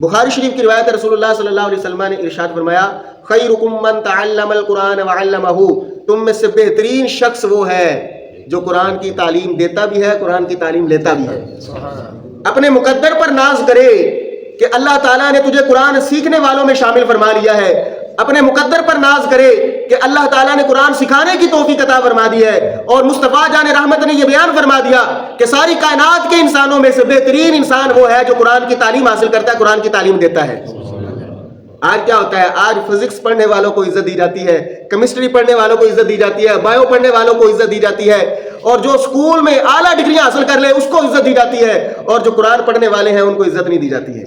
بخاری شریف کی روایت رسول اللہ صلی اللہ علیہ وسلم نے ارشاد فرمایا خیرکم من تعلم القرآن وعلمہ، تم میں سے بہترین شخص وہ ہے جو قرآن کی تعلیم دیتا بھی ہے، قرآن کی تعلیم لیتا بھی ہے۔ اپنے مقدر پر ناز کرے کہ اللہ تعالیٰ نے تجھے قرآن سیکھنے والوں میں شامل فرما لیا ہے، اپنے مقدر پر ناز کرے کہ اللہ تعالیٰ نے قرآن سکھانے کی توفیق عطا فرما دی ہے، اور مصطفیٰ جان رحمت نے یہ بیان فرما دیا کہ ساری کائنات کے انسانوں میں سے بہترین انسان وہ ہے جو قرآن کی تعلیم حاصل کرتا ہے، قرآن کی تعلیم دیتا ہے۔ آج کیا ہوتا ہے؟ آج فزکس پڑھنے والوں کو عزت دی جاتی ہے، کیمسٹری پڑھنے والوں کو عزت دی جاتی ہے، بایو پڑھنے والوں کو عزت دی جاتی ہے، اور جو اسکول میں اعلیٰ ڈگریاں حاصل کر لے اس کو عزت دی جاتی ہے، اور جو قرآن پڑھنے والے ہیں ان کو عزت نہیں دی جاتی ہے۔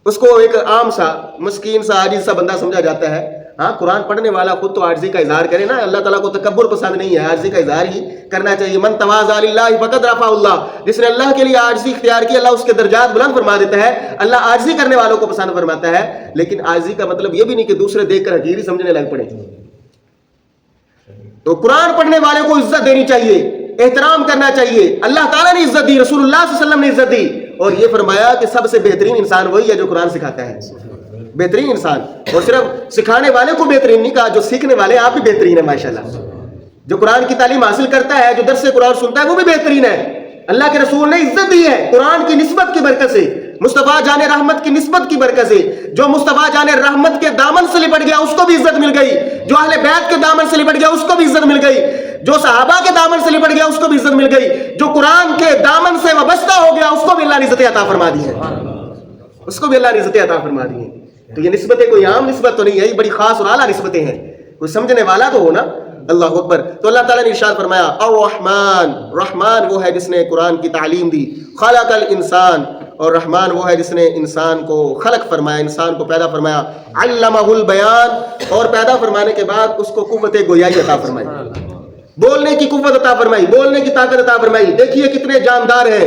اس کو ایک عام سا مسکین سا عاجز سا بندہ سمجھا جاتا ہے۔ ہاں، قرآن پڑھنے والا خود تو عاجزی کا اظہار کرے نا، اللہ تعالیٰ کو تکبر پسند نہیں ہے، عاجزی کا اظہار ہی کرنا چاہیے۔ من تواضع للہ فقد رفعہ اللہ، جس نے اللہ کے لیے عاجزی اختیار کی اللہ اس کے درجات بلند فرما دیتا ہے۔ اللہ عاجزی کرنے والوں کو پسند فرماتا ہے، لیکن عاجزی کا مطلب یہ بھی نہیں کہ دوسرے دیکھ کر حقیر ہی سمجھنے لگ پڑے۔ تو قرآن پڑھنے والے کو عزت دینی چاہیے، احترام کرنا چاہیے۔ اللہ تعالیٰ نے عزت دی، رسول اللہ صلی اللہ علیہ وسلم نے عزت دی، اور یہ فرمایا کہ سب سے بہترین انسان وہی ہے جو قرآن سکھاتا ہے، بہترین انسان۔ اور صرف سکھانے والے کو بہترین نہیں کہا، جو سیکھنے والے آپ بھی بہترین ہیں ماشاءاللہ۔ جو قرآن کی تعلیم حاصل کرتا ہے، جو درس قرآن سنتا ہے، وہ بھی بہترین ہے۔ اللہ کے رسول نے عزت دی ہے قرآن کی نسبت کی برکت سے، مصطفیٰ جان رحمت کی نسبت کی برکت سے۔ جو مصطفیٰ جان رحمت کے دامن سے لپٹ گیا اس کو بھی عزت مل گئی، جو اہل بیت کے دامن سے لپٹ گیا اس کو بھی عزت مل گئی، جو صحابہ کے دامن سے لپٹ گیا اس کو بھی عزت مل گئی، جو قرآن کے دامن سے وابستہ ہو گیا اس کو بھی اللہ نے عزت عطا فرما دی ہے، اس کو بھی اللہ نے عزت عطا فرما دی ہے۔ تو یہ نسبتیں کوئی عام نسبت تو نہیں ہے، یہ بڑی خاص اور اعلیٰ نسبتیں ہیں، کوئی سمجھنے والا تو ہو نا۔ اللہ اکبر۔ تو اللہ تعالیٰ نے ارشاد فرمایا الرحمن، رحمان وہ ہے جس نے قرآن کی تعلیم دی، خلق الانسان، اور رحمان وہ ہے جس نے انسان کو خلق فرمایا، انسان کو پیدا فرمایا، علمہ البیان، اور پیدا فرمانے کے بعد اس کو قوت گویائی عطا فرمائی، بولنے کی قوت عطا فرمائی، بولنے کی طاقت عطا فرمائی۔ دیکھیے کتنے جاندار ہیں،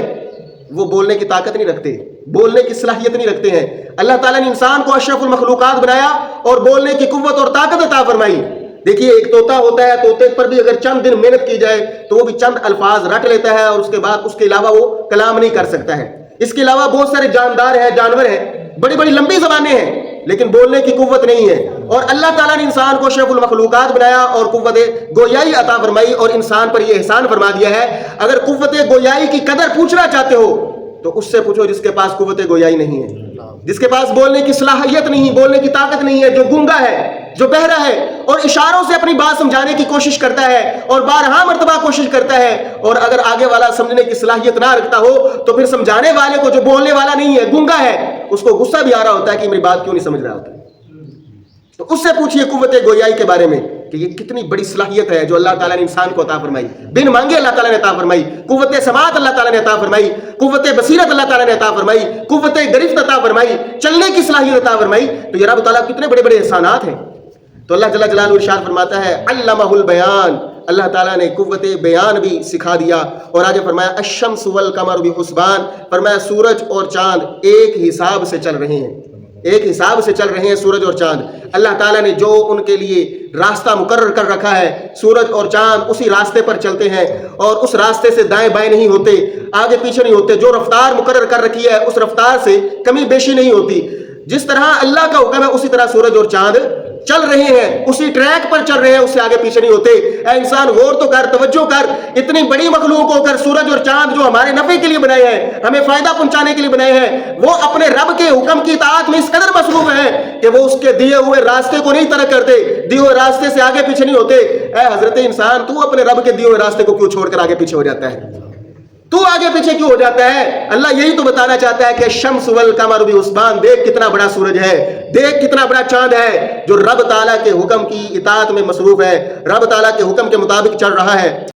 وہ بولنے کی طاقت نہیں رکھتے، بولنے کی صلاحیت نہیں رکھتے ہیں۔ اللہ تعالیٰ نے انسان کو اشرف المخلوقات بنایا اور بولنے کی قوت اور طاقت عطا فرمائی۔ دیکھیے ایک طوطا ہوتا ہے، طوطے پر بھی اگر چند دن محنت کی جائے تو وہ بھی چند الفاظ رٹ لیتا ہے، اور اس کے بعد اس کے علاوہ وہ کلام نہیں کر سکتا ہے۔ اس کے علاوہ بہت سارے جاندار ہیں، جانور ہیں، بڑی بڑی لمبی زبانیں ہیں، لیکن بولنے کی قوت نہیں ہے۔ اور اللہ تعالیٰ نے انسان کو اشرف المخلوقات بنایا اور قوت گویائی عطا فرمائی، اور انسان پر یہ احسان فرما دیا ہے اگر قوت گویائی کی قدر پوچھنا چاہتے ہو تو اس سے پوچھو جس کے پاس قوت گویائی نہیں ہے، جس کے پاس بولنے کی صلاحیت نہیں، بولنے کی طاقت نہیں ہے، جو گونگا ہے، جو بہرا ہے، اور اشاروں سے اپنی بات سمجھانے کی کوشش کرتا ہے اور بارہا مرتبہ کوشش کرتا ہے، اور اگر آگے والا سمجھنے کی صلاحیت نہ رکھتا ہو تو پھر سمجھانے والے کو، جو بولنے والا نہیں ہے، گونگا ہے، اس کو غصہ بھی آ رہا ہوتا ہے کہ میری بات کیوں نہیں سمجھ رہا ہوتا۔ تو اس سے پوچھئے قوت گویائی کے بارے میں کہ یہ کتنی بڑی صلاحیت ہے جو اللہ تعالیٰ نے انسان کو عطا فرمائی، بن مانگے اللہ تعالیٰ نے عطا فرمائی، قوت سماعت اللہ تعالیٰ نے عطا فرمائی، قوت بصیرت اللہ تعالیٰ نے عطا فرمائی، قوت گرفت عطا فرمائی، چلنے کی صلاحیت عطا فرمائی۔ تو یہ رب تعالیٰ کتنے بڑے بڑے احسانات ہیں۔ تو اللہ جل جلالہ ارشاد فرماتا ہے علمہ البیان، اللہ تعالیٰ نے قوت بیان بھی سکھا دیا۔ اور آگے فرمایا الشمس والقمر بحسبان، فرمایا سورج اور چاند ایک حساب سے چل رہے ہیں، ایک حساب سے چل رہے ہیں سورج اور چاند۔ اللہ تعالیٰ نے جو ان کے لیے راستہ مقرر کر رکھا ہے، سورج اور چاند اسی راستے پر چلتے ہیں، اور اس راستے سے دائیں بائیں نہیں ہوتے، آگے پیچھے نہیں ہوتے۔ جو رفتار مقرر کر رکھی ہے اس رفتار سے کمی بیشی نہیں ہوتی۔ جس طرح اللہ کا حکم ہے اسی طرح سورج اور چاند چل رہے ہیں، اسی ٹریک پر چل رہے ہیں، اس سے آگے پیچھے نہیں ہوتے۔ اے انسان غور تو کر، توجہ کر، اتنی بڑی مخلوق ہو کر سورج اور چاند جو ہمارے نفع کے لیے بنائے ہیں، ہمیں فائدہ پہنچانے کے لیے بنائے ہیں، وہ اپنے رب کے حکم کی اطاعت میں اس قدر مصروف ہیں کہ وہ اس کے دیے ہوئے راستے کو نہیں ترک کرتے، دیے ہوئے راستے سے آگے پیچھے نہیں ہوتے۔ اے حضرت انسان، تو اپنے رب کے دیے ہوئے راستے کو کیوں چھوڑ کر آگے پیچھے ہو جاتا ہے؟ تو آگے پیچھے کیوں ہو جاتا ہے؟ اللہ یہی تو بتانا چاہتا ہے کہ شمس والقمر بحسبان، دیکھ کتنا بڑا سورج ہے، دیکھ کتنا بڑا چاند ہے جو رب تعالیٰ کے حکم کی اطاعت میں مصروف ہے، رب تعالیٰ کے حکم کے مطابق چل رہا ہے۔